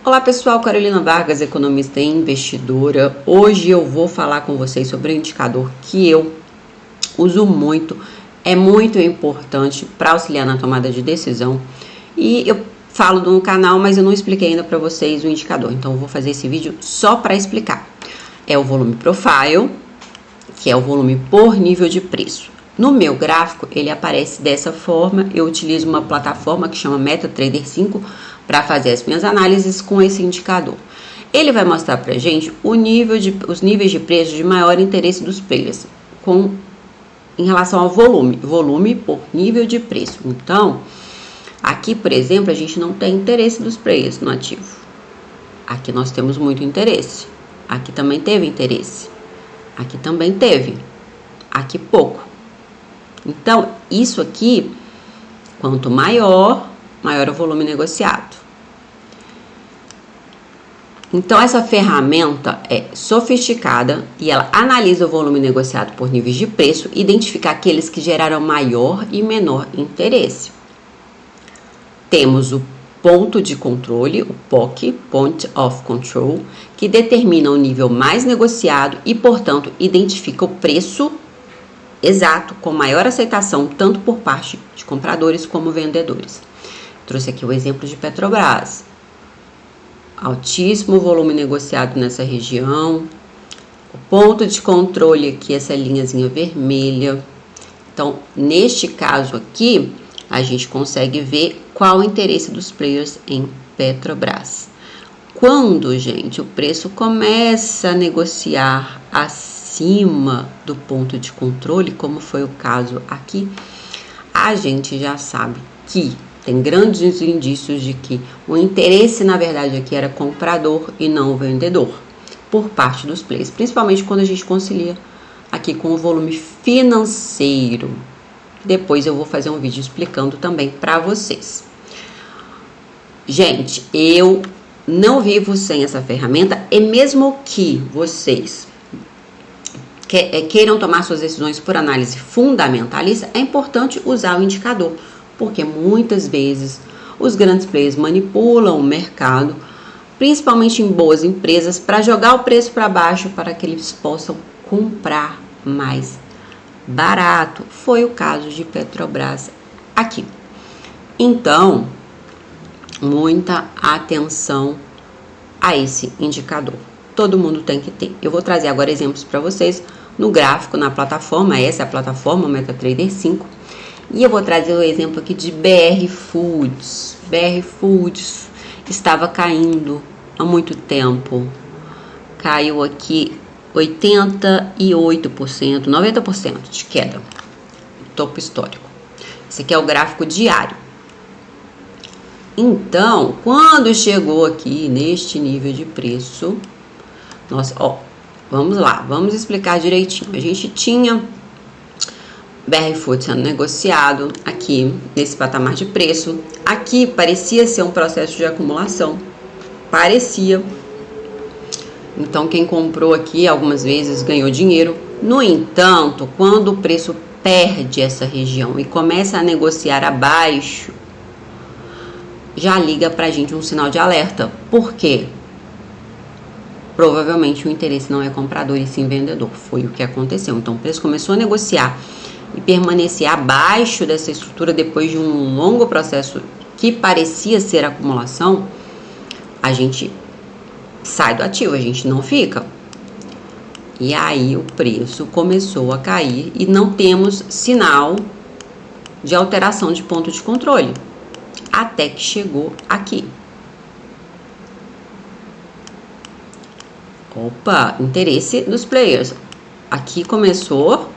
Olá pessoal, Carolina Vargas, economista e investidora. Hoje eu vou falar com vocês sobre um indicador que eu uso muito, é muito importante para auxiliar na tomada de decisão. E eu falo no canal, mas eu não expliquei ainda para vocês o indicador, então eu vou fazer esse vídeo só para explicar. É o volume profile, que é o volume por nível de preço. No meu gráfico, ele aparece dessa forma. Eu utilizo uma plataforma que chama MetaTrader 5 para fazer as minhas análises com esse indicador. Ele vai mostrar para a gente os níveis de preço de maior interesse dos players em relação ao volume por nível de preço. Então, aqui, por exemplo, a gente não tem interesse dos players no ativo. Aqui nós temos muito interesse. Aqui também teve interesse. Aqui também teve. Aqui pouco. Então, isso aqui, quanto maior o volume negociado. Então, essa ferramenta é sofisticada e ela analisa o volume negociado por níveis de preço e identifica aqueles que geraram maior e menor interesse. Temos o ponto de controle, o POC, Point of Control, que determina o nível mais negociado e, portanto, identifica o preço exato com maior aceitação tanto por parte de compradores como vendedores. Trouxe aqui o exemplo de Petrobras. Altíssimo volume negociado nessa região. O ponto de controle aqui, essa linhazinha vermelha. Então, neste caso aqui, a gente consegue ver qual o interesse dos players em Petrobras. Quando, gente, o preço começa a negociar acima do ponto de controle, como foi o caso aqui, a gente já sabe que tem grandes indícios de que o interesse, na verdade, aqui era comprador e não vendedor, por parte dos players, principalmente quando a gente concilia aqui com o volume financeiro. Depois eu vou fazer um vídeo explicando também para vocês. Gente, eu não vivo sem essa ferramenta e mesmo que vocês queiram tomar suas decisões por análise fundamentalista, é importante usar o indicador, porque muitas vezes os grandes players manipulam o mercado, principalmente em boas empresas, para jogar o preço para baixo para que eles possam comprar mais barato. Foi o caso de Petrobras aqui. Então, muita atenção a esse indicador. Todo mundo tem que ter. Eu vou trazer agora exemplos para vocês no gráfico, na plataforma. Essa é a plataforma MetaTrader 5. E eu vou trazer o exemplo aqui de BR Foods. BR Foods estava caindo há muito tempo. Caiu aqui 88%, 90% de queda. Topo histórico. Esse aqui é o gráfico diário. Então, quando chegou aqui neste nível de preço, vamos lá, vamos explicar direitinho. A gente tinha BR Foods sendo negociado aqui nesse patamar de preço. Aqui parecia ser um processo de acumulação. Parecia. Então, quem comprou aqui algumas vezes ganhou dinheiro. No entanto, quando o preço perde essa região e começa a negociar abaixo, já liga pra gente um sinal de alerta. Por quê? Provavelmente o interesse não é comprador e sim vendedor. Foi o que aconteceu. Então, o preço começou a negociar e permanecer abaixo dessa estrutura depois de um longo processo que parecia ser acumulação. A gente sai do ativo, a gente não fica. E aí o preço começou a cair e não temos sinal de alteração de ponto de controle. Até que chegou aqui. Opa, interesse dos players. Aqui começou.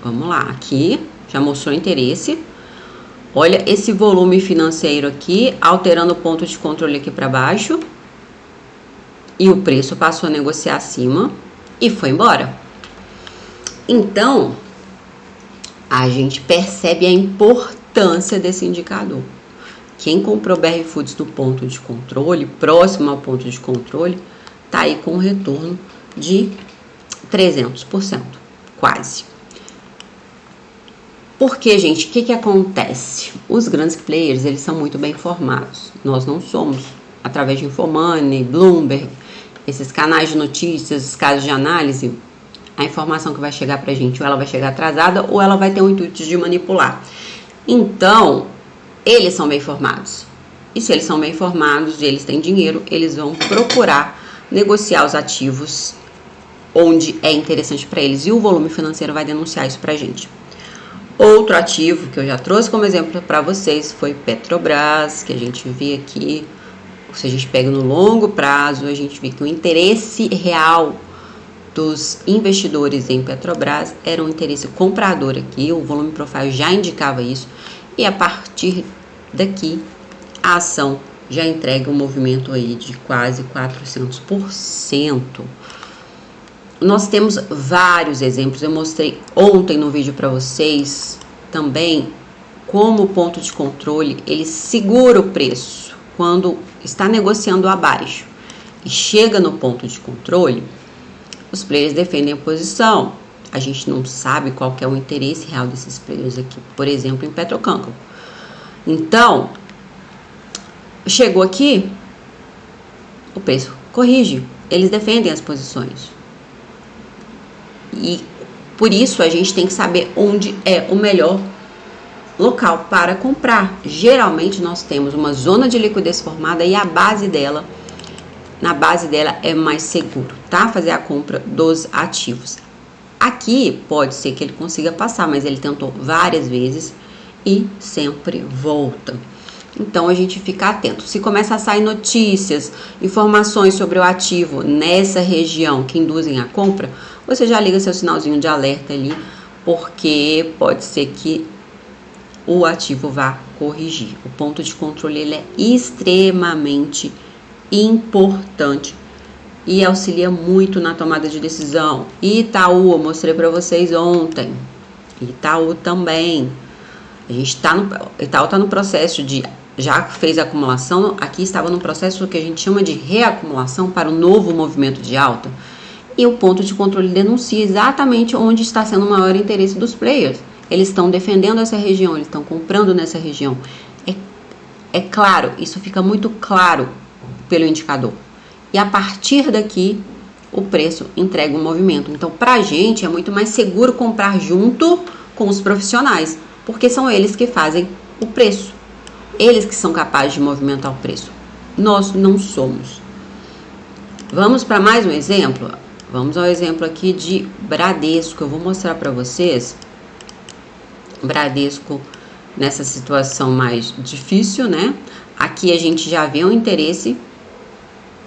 Vamos lá, aqui já mostrou interesse. Olha esse volume financeiro aqui, alterando o ponto de controle aqui para baixo. E o preço passou a negociar acima e foi embora. Então, a gente percebe a importância desse indicador. Quem comprou BR Foods no ponto de controle, próximo ao ponto de controle, tá aí com um retorno de 300%, quase. Porque, gente, o que acontece? Os grandes players, eles são muito bem formados. Nós não somos. através de Infomoney, Bloomberg, esses canais de notícias, esses casos de análise, a informação que vai chegar pra gente, ou ela vai chegar atrasada, ou ela vai ter o intuito de manipular. Então, eles são bem informados. E se eles são bem informados e eles têm dinheiro, eles vão procurar negociar os ativos onde é interessante para eles. E o volume financeiro vai denunciar isso pra gente. Outro ativo que eu já trouxe como exemplo para vocês foi Petrobras, que a gente vê aqui. Se a gente pega no longo prazo, a gente vê que o interesse real dos investidores em Petrobras era um interesse comprador aqui, o volume profile já indicava isso, e a partir daqui a ação já entrega um movimento aí de quase 400%. Nós temos vários exemplos, eu mostrei ontem no vídeo para vocês também como o ponto de controle, ele segura o preço quando está negociando abaixo e chega no ponto de controle, os players defendem a posição. A gente não sabe qual que é o interesse real desses players aqui, por exemplo, em Petrocancro. Então, chegou aqui, o preço corrige, eles defendem as posições. E por isso a gente tem que saber onde é o melhor local para comprar. Geralmente nós temos uma zona de liquidez formada e a base dela, na base dela é mais seguro, tá? Fazer a compra dos ativos. Aqui pode ser que ele consiga passar, mas ele tentou várias vezes e sempre volta. Então a gente fica atento. Se começa a sair notícias, informações sobre o ativo nessa região que induzem a compra, você já liga seu sinalzinho de alerta ali, porque pode ser que o ativo vá corrigir. O ponto de controle ele é extremamente importante e auxilia muito na tomada de decisão. Itaú, eu mostrei para vocês ontem. Itaú também. A gente Itaú está no processo de, já fez a acumulação, aqui estava no processo que a gente chama de reacumulação para o novo movimento de alta. E o ponto de controle denuncia exatamente onde está sendo o maior interesse dos players. Eles estão defendendo essa região, eles estão comprando nessa região. É claro, isso fica muito claro pelo indicador. E a partir daqui, o preço entrega um movimento. Então, para a gente, é muito mais seguro comprar junto com os profissionais, porque são eles que fazem o preço. Eles que são capazes de movimentar o preço. Nós não somos. Vamos para mais um exemplo? Vamos ao exemplo aqui de Bradesco. Eu vou mostrar para vocês Bradesco nessa situação mais difícil, né? Aqui a gente já vê o interesse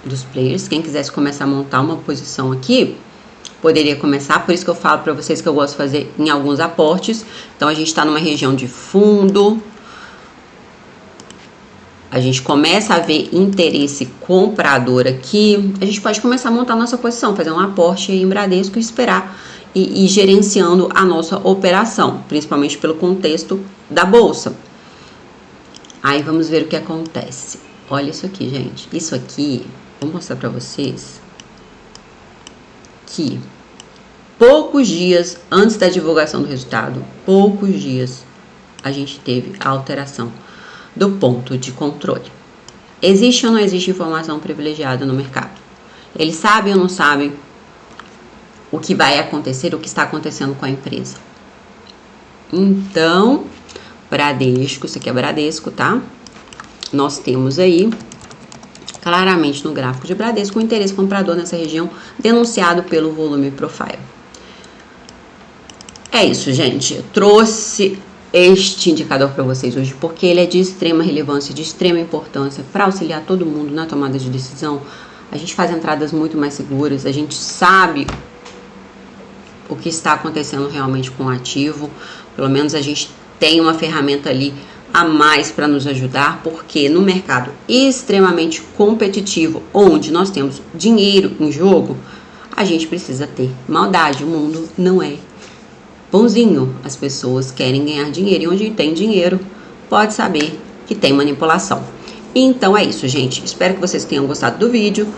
dos players. Quem quisesse começar a montar uma posição aqui, poderia começar. Por isso que eu falo para vocês que eu gosto de fazer em alguns aportes. Então a gente está numa região de fundo. A gente começa a ver interesse comprador aqui. A gente pode começar a montar a nossa posição, fazer um aporte em Bradesco e esperar e gerenciando a nossa operação, principalmente pelo contexto da bolsa. Aí vamos ver o que acontece. Olha isso aqui, gente. Isso aqui, vou mostrar para vocês que poucos dias antes da divulgação do resultado, poucos dias, a gente teve a alteração do ponto de controle. Existe ou não existe informação privilegiada no mercado? Eles sabem ou não sabem o que vai acontecer, o que está acontecendo com a empresa? Então, Bradesco, isso aqui é Bradesco, tá? Nós temos aí, claramente no gráfico de Bradesco, o interesse comprador nessa região denunciado pelo volume profile. É isso, gente. Eu trouxe este indicador para vocês hoje, porque ele é de extrema relevância, de extrema importância para auxiliar todo mundo na tomada de decisão. A gente faz entradas muito mais seguras, a gente sabe o que está acontecendo realmente com o ativo, pelo menos a gente tem uma ferramenta ali a mais para nos ajudar, porque no mercado extremamente competitivo, onde nós temos dinheiro em jogo, a gente precisa ter maldade. O mundo não é bonzinho, as pessoas querem ganhar dinheiro e onde tem dinheiro pode saber que tem manipulação. Então é isso, gente. Espero que vocês tenham gostado do vídeo.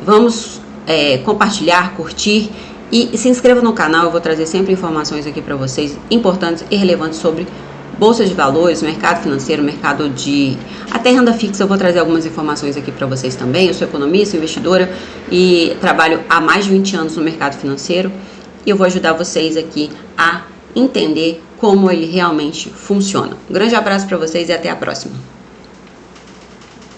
Vamos compartilhar, curtir e se inscreva no canal. Eu vou trazer sempre informações aqui para vocês importantes e relevantes sobre bolsa de valores, mercado financeiro, mercado de até renda fixa. Eu vou trazer algumas informações aqui para vocês também. Eu sou economista, investidora e trabalho há mais de 20 anos no mercado financeiro e eu vou ajudar vocês aqui a entender como ele realmente funciona. Um grande abraço para vocês e até a próxima.